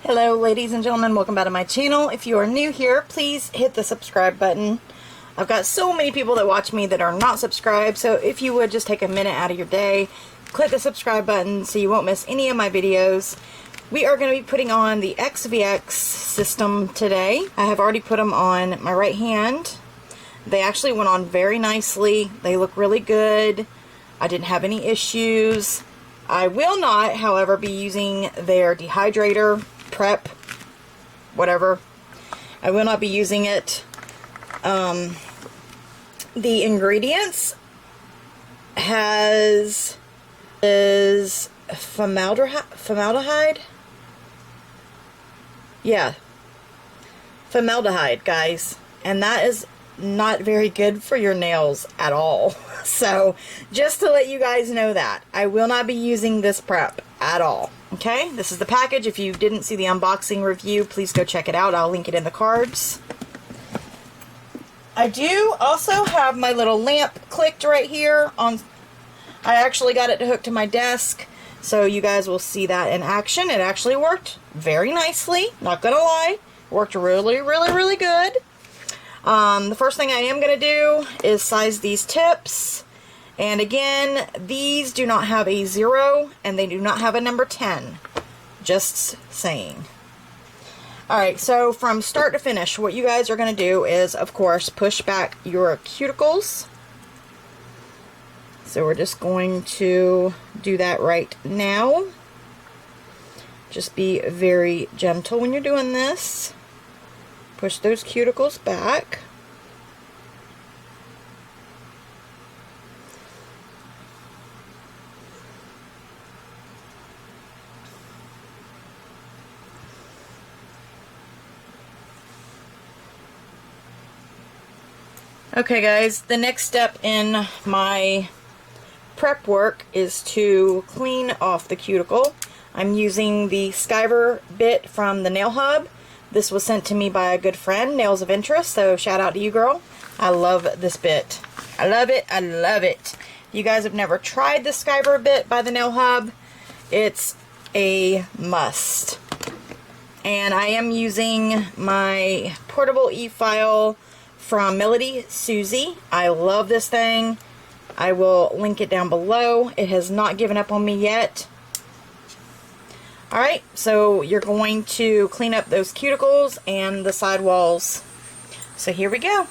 Hello ladies and gentlemen, welcome back to my channel. If you are new here, please hit the subscribe button. I've got so many people that watch me that are not subscribed, so if you would just take a minute out of your day, click the subscribe button so you won't miss any of my videos. We are going to be putting on the XVX system today. I have already put them on my right hand. They actually went on very nicely. They look really good. I didn't have any issues. I will not, however, be using their dehydrator, prep, whatever. I will not be using it. The ingredients is formaldehyde. Yeah, formaldehyde, guys, and that is not very good for your nails at all. So just to let you guys know that I will not be using this prep at all. Okay, this is the package. If you didn't see the unboxing review, please go check it out. I'll link it in the cards. I do also have my little lamp clicked right here on. I actually got it hooked to my desk, so you guys will see that in action. It actually worked very nicely, not gonna lie. Worked really good. The first thing I am going to do is size these tips. And again, these do not have a 0 and they do not have a number 10. Just saying. Alright, so from start to finish, what you guys are going to do is, of course, push back your cuticles. So we're just going to do that right now. Just be very gentle when you're doing this. Push those cuticles back. Okay guys, the next step in my prep work is to clean off the cuticle. I'm using the Skiver bit from the Nail Hub. This was sent to me by a good friend, Nails of Interest, so shout out to you, girl. I love this bit. I love it. I love it. If you guys have never tried the Skiver bit by the Nail Hub, it's a must. And I am using my portable e-file from Melody Susie. I love this thing. I will link it down below. It has not given up on me yet. Alright, so you're going to clean up those cuticles and the side walls. So here we go.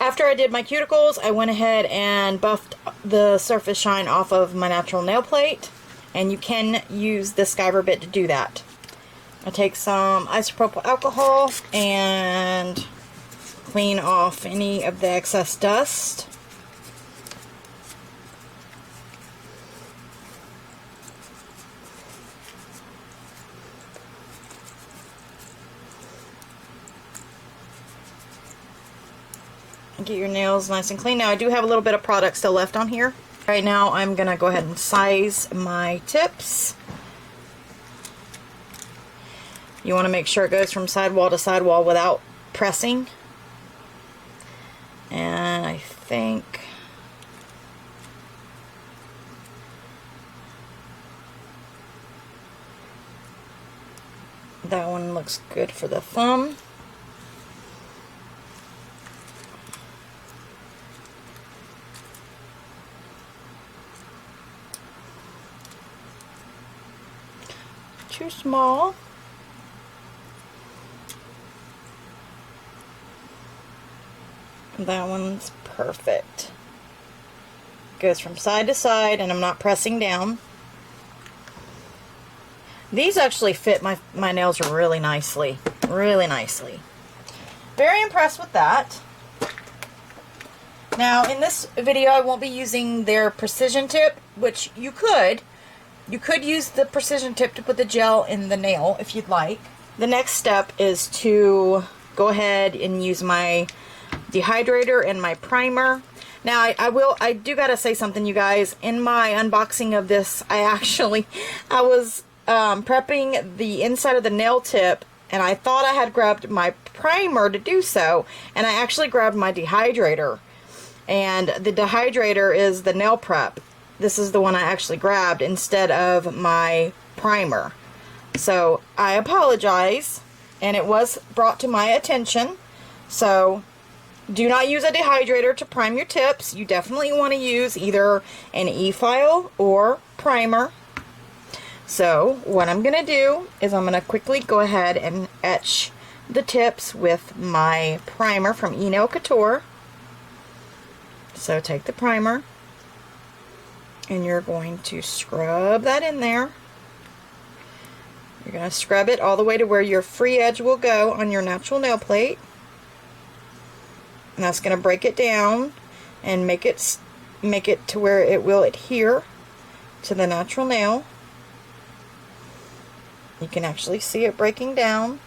After I did my cuticles, I went ahead and buffed the surface shine off of my natural nail plate, and you can use the Skiver bit to do that. I take some isopropyl alcohol and clean off any of the excess dust. Get your nails nice and clean. Now I do have a little bit of product still left on here. Right now I'm gonna go ahead and size my tips. You want to make sure it goes from sidewall to sidewall without pressing. And I think that one looks good for the thumb. Too small. That one's perfect. Goes from side to side, and I'm not pressing down. These actually fit my nails really nicely. Really nicely. Very impressed with that. Now, in this video, I won't be using their precision tip, which you could. You could use the precision tip to put the gel in the nail if you'd like. The next step is to go ahead and use my dehydrator and my primer. Now, I do gotta say something, you guys. In my unboxing of this, I was prepping the inside of the nail tip, and I thought I had grabbed my primer to do so, and I actually grabbed my dehydrator. And the dehydrator is the nail prep. This is the one I actually grabbed instead of my primer. So I apologize, and it was brought to my attention. So do not use a dehydrator to prime your tips. You definitely want to use either an e-file or primer. So what I'm going to do is I'm going to quickly go ahead and etch the tips with my primer from Nail Couture. So take the primer and you're going to scrub that in there. You're going to scrub it all the way to where your free edge will go on your natural nail plate. And that's going to break it down and make it to where it will adhere to the natural nail. You can actually see it breaking down.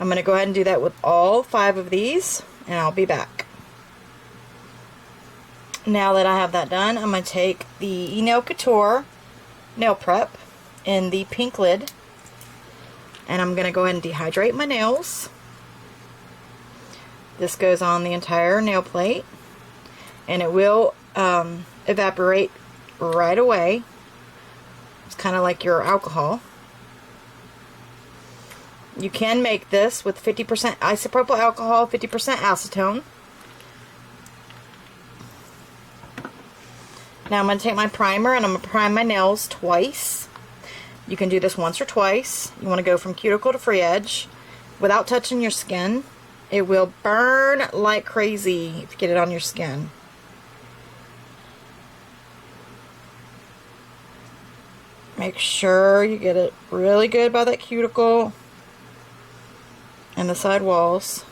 I'm going to go ahead and do that with all 5 of these, and I'll be back. Now that I have that done, I'm going to take the Nail Couture nail prep in the pink lid, and I'm going to go ahead and dehydrate my nails. This goes on the entire nail plate, and it will evaporate right away. It's kind of like your alcohol. You can make this with 50% isopropyl alcohol, 50% acetone. Now I'm going to take my primer and I'm going to prime my nails twice. You can do this once or twice. You want to go from cuticle to free edge without touching your skin. It will burn like crazy if you get it on your skin. Make sure you get it really good by that cuticle and the side walls.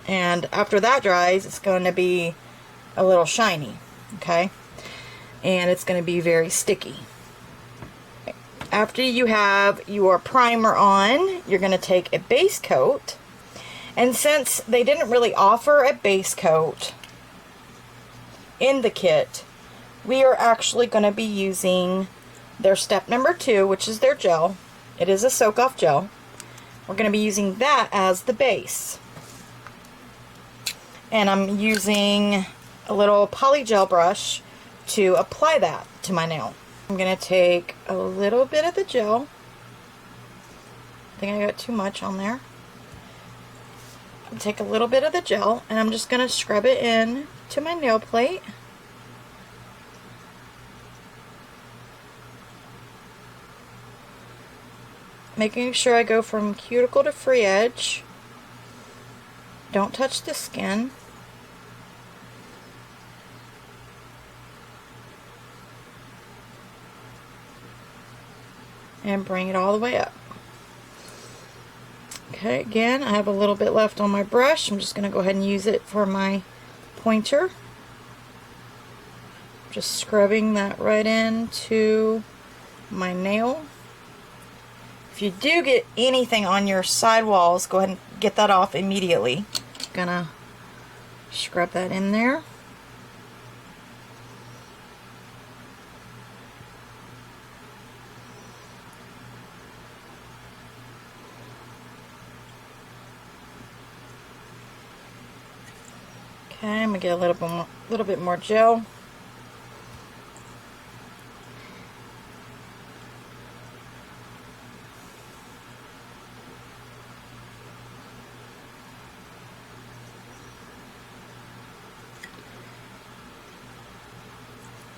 And after that dries, it's going to be a little shiny, okay? And it's going to be very sticky. After you have your primer on, you're going to take a base coat. And since they didn't really offer a base coat in the kit, we are actually going to be using their step number 2, which is their gel. It is a soak-off gel. We're going to be using that as the base. And I'm using a little poly gel brush to apply that to my nail. I'm going to take a little bit of the gel. I think I got too much on there. I'll take a little bit of the gel and I'm just going to scrub it in to my nail plate. Making sure I go from cuticle to free edge. Don't touch the skin. And bring it all the way up. Okay, again, I have a little bit left on my brush. I'm just going to go ahead and use it for my pointer. Just scrubbing that right into my nail. If you do get anything on your side walls, go ahead and get that off immediately. Gonna scrub that in there. Okay, I'm gonna get a little bit more gel.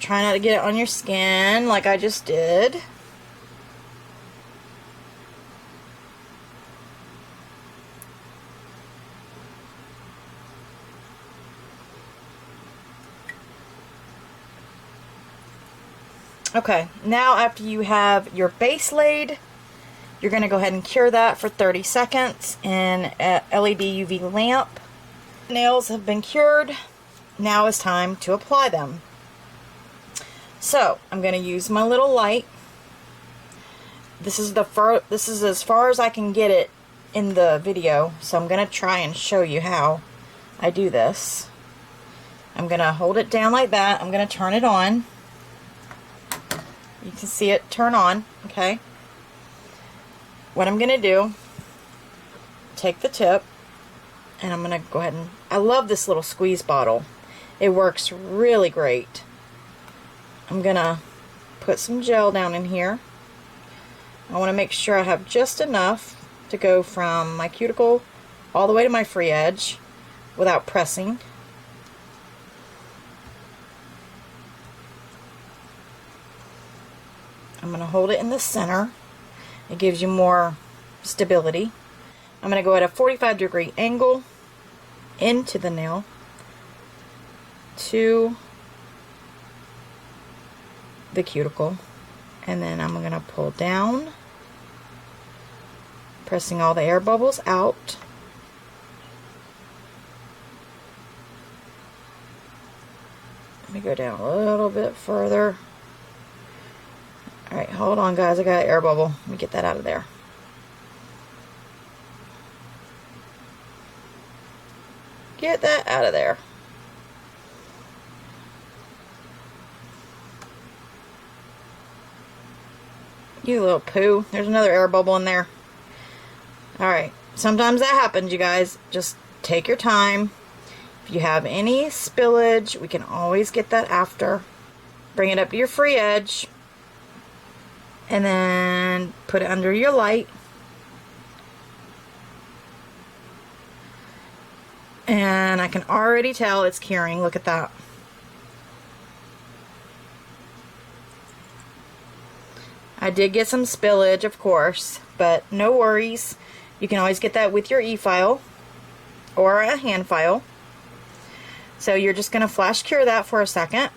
Try not to get it on your skin like I just did. Okay, now after you have your base laid, you're going to go ahead and cure that for 30 seconds in a LED UV lamp. Nails have been cured. Now it's time to apply them. So I'm going to use my little light. This is as far as I can get it in the video, so I'm going to try and show you how I do this. I'm going to hold it down like that. I'm going to turn it on. You can see it turn on, okay? What I'm going to do, take the tip, and I'm going to go ahead and, I love this little squeeze bottle. It works really great. I'm going to put some gel down in here. I want to make sure I have just enough to go from my cuticle all the way to my free edge without pressing. I'm going to hold it in the center. It gives you more stability. I'm going to go at a 45-degree angle into the nail to the cuticle, and then I'm going to pull down, pressing all the air bubbles out. Let me go down a little bit further. Alright, hold on guys, I got an air bubble. Let me get that out of there. Get that out of there. You little poo. There's another air bubble in there. Alright, sometimes that happens, you guys. Just take your time. If you have any spillage, we can always get that after. Bring it up to your free edge. And then put it under your light. And I can already tell it's curing. Look at that. I did get some spillage, of course, but no worries. You can always get that with your e-file or a hand file. So you're just going to flash cure that for a second.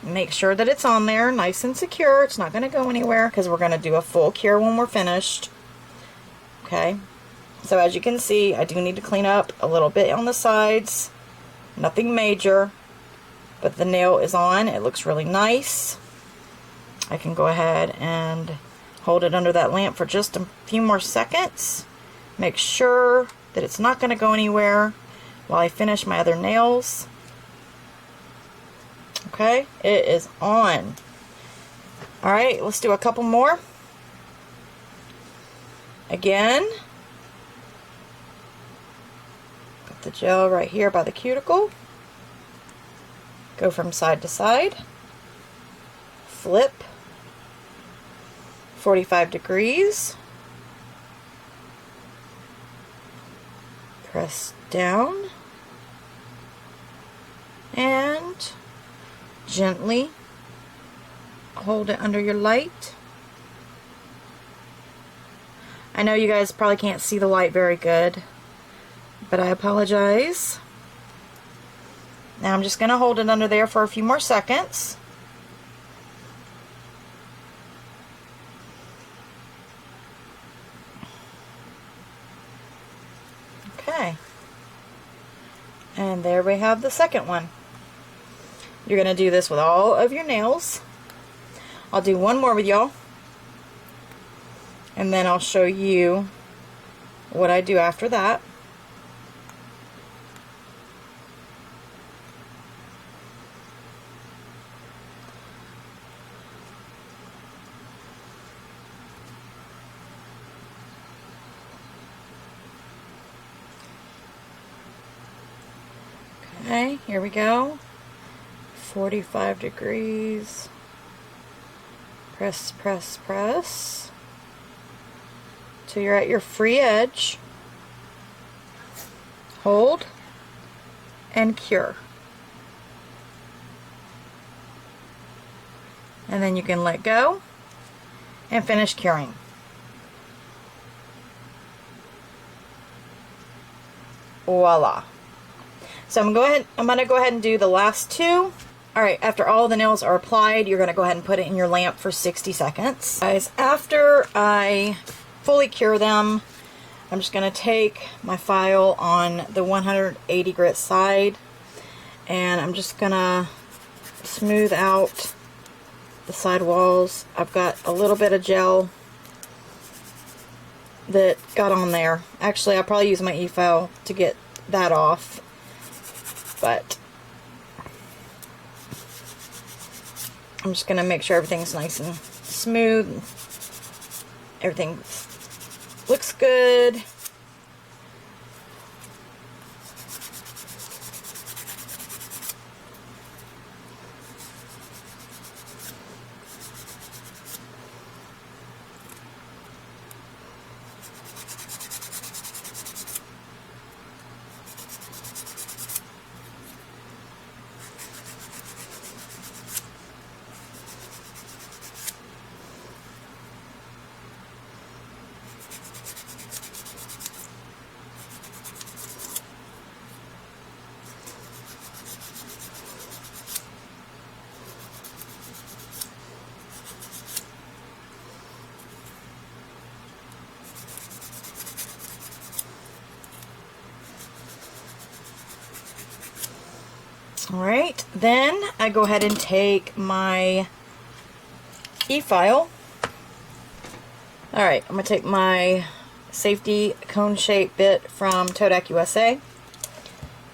Make sure that it's on there nice and secure. It's not going to go anywhere because we're going to do a full cure when we're finished. Okay, so as you can see, I do need to clean up a little bit on the sides. Nothing major, but the nail is on. It looks really nice. I can go ahead and hold it under that lamp for just a few more seconds. Make sure that it's not going to go anywhere while I finish my other nails. Okay, it is on. Alright, let's do a couple more. Again, put the gel right here by the cuticle. Go from side to side. Flip 45 degrees. Press down. And gently hold it under your light. I know you guys probably can't see the light very good, but I apologize. Now I'm just going to hold it under there for a few more seconds. Okay. And there we have the second one. You're going to do this with all of your nails. I'll do one more with y'all. And then I'll show you what I do after that. Okay, here we go. 45 degrees. Press, press, press. Till you're at your free edge. Hold and cure. and then you can let go and finish curing. Voila. So I'm going to go ahead and do the last two. Alright, after all the nails are applied, you're going to go ahead and put it in your lamp for 60 seconds. Guys, after I fully cure them, I'm just going to take my file on the 180 grit side, and I'm just going to smooth out the side walls. I've got a little bit of gel that got on there. Actually, I'll probably use my e-file to get that off, but I'm just going to make sure everything's nice and smooth. Everything looks good. Alright, then I go ahead and take my e-file. Alright, I'm going to take my safety cone shape bit from Todak USA.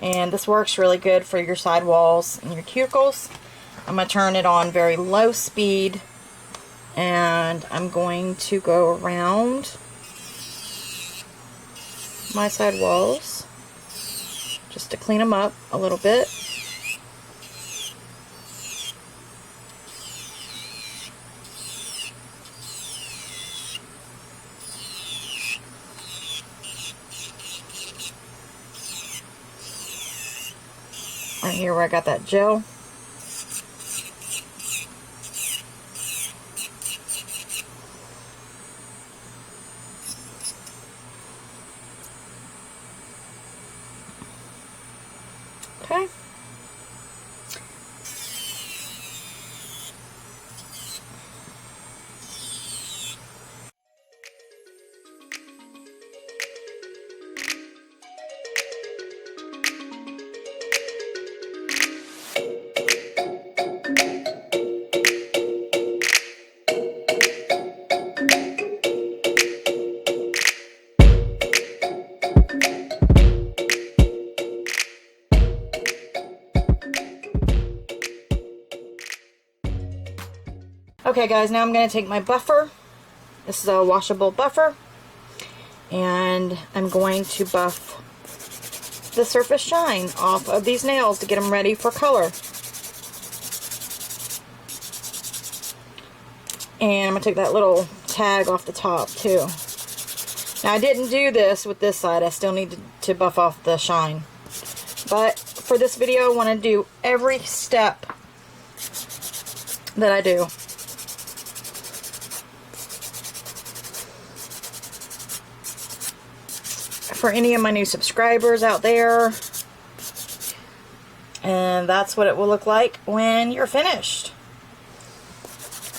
And this works really good for your sidewalls and your cuticles. I'm going to turn it on very low speed, and I'm going to go around my sidewalls just to clean them up a little bit. Right here where I got that gel. Okay. Okay guys, now I'm going to take my buffer. This is a washable buffer, and I'm going to buff the surface shine off of these nails to get them ready for color. And I'm going to take that little tag off the top too. Now I didn't do this with this side, I still need to buff off the shine. But for this video I want to do every step that I do. For any of my new subscribers out there, and that's what it will look like when you're finished.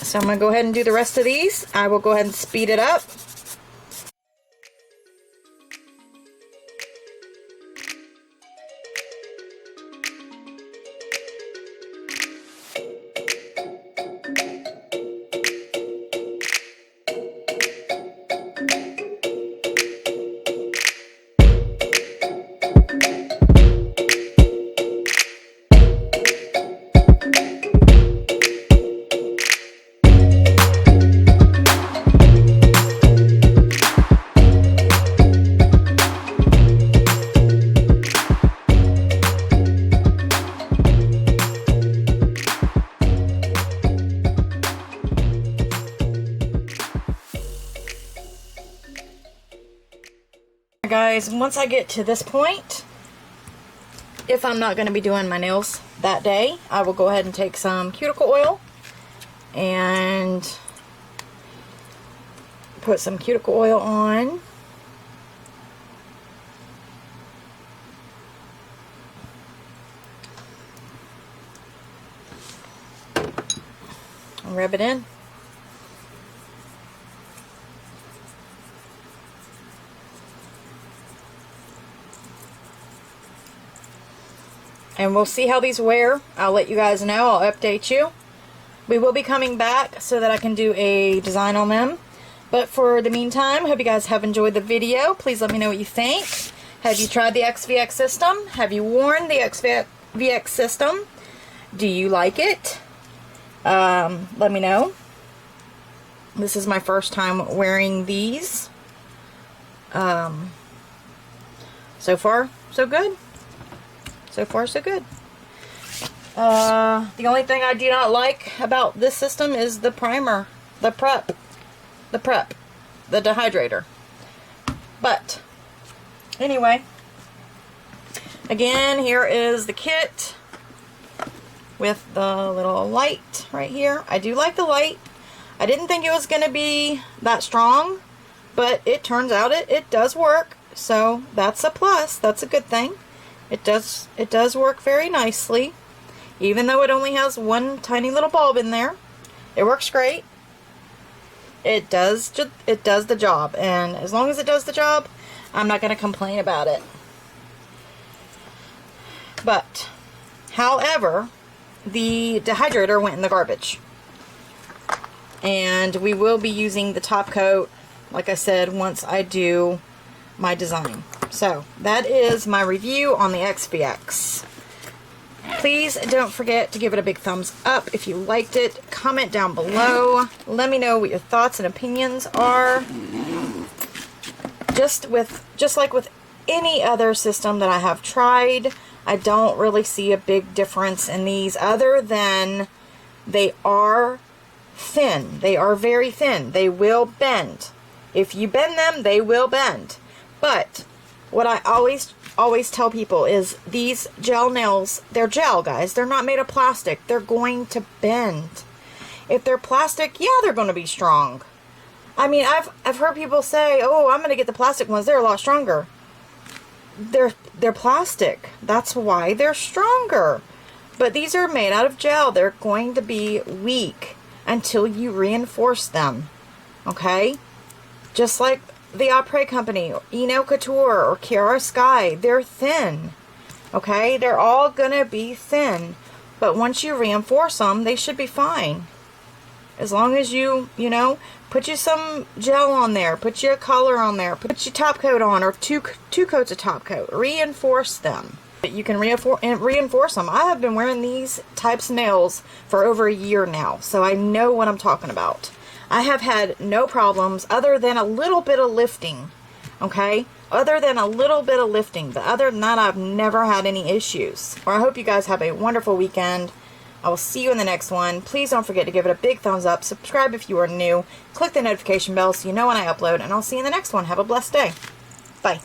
So I'm going to go ahead and do the rest of these. I will go ahead and speed it up. Guys, once I get to this point, if I'm not going to be doing my nails that day, I will go ahead and take some cuticle oil and put some cuticle oil on. And rub it in. And we'll see how these wear. I'll let you guys know. I'll update you. We will be coming back so that I can do a design on them. But for the meantime, hope you guys have enjoyed the video. Please let me know what you think. Have you tried the XVX system? Have you worn the XVX system? Do you like it? Let me know. This is my first time wearing these. So far, so good. So far, so good. The only thing I do not like about this system is the primer, the prep, the dehydrator. But, anyway, again, here is the kit with the little light right here. I do like the light. I didn't think it was going to be that strong, but it turns out it does work. So, that's a plus. That's a good thing. It does work very nicely, even though it only has one tiny little bulb in there. It works great. It does the job, and as long as it does the job, I'm not going to complain about it. But, however, the dehydrator went in the garbage, and we will be using the top coat, like I said, once I do my design. So, that is my review on the XVX. Please don't forget to give it a big thumbs up if you liked it. Comment down below. Let me know what your thoughts and opinions are. Just like with any other system that I have tried, I don't really see a big difference in these other than they are thin. They are very thin. They will bend. If you bend them, they will bend. But what I always tell people is these gel nails, they're gel, guys. They're not made of plastic. They're going to bend. If they're plastic, yeah, they're going to be strong. I mean, I've heard people say, "Oh, I'm going to get the plastic ones. They're a lot stronger." They're plastic. That's why they're stronger. But these are made out of gel. They're going to be weak until you reinforce them. Okay? Just like the Après Company, Eno Couture, or Kiara Sky, they're thin. Okay? They're all gonna be thin. But once you reinforce them, they should be fine. As long as you put you some gel on there, put you a color on there, put your top coat on, or two coats of top coat. Reinforce them. You can reinforce them. I have been wearing these types of nails for over a year now, so I know what I'm talking about. I have had no problems other than a little bit of lifting, okay? Other than a little bit of lifting. But other than that, I've never had any issues. Well, I hope you guys have a wonderful weekend. I will see you in the next one. Please don't forget to give it a big thumbs up. Subscribe if you are new. Click the notification bell so you know when I upload. And I'll see you in the next one. Have a blessed day. Bye.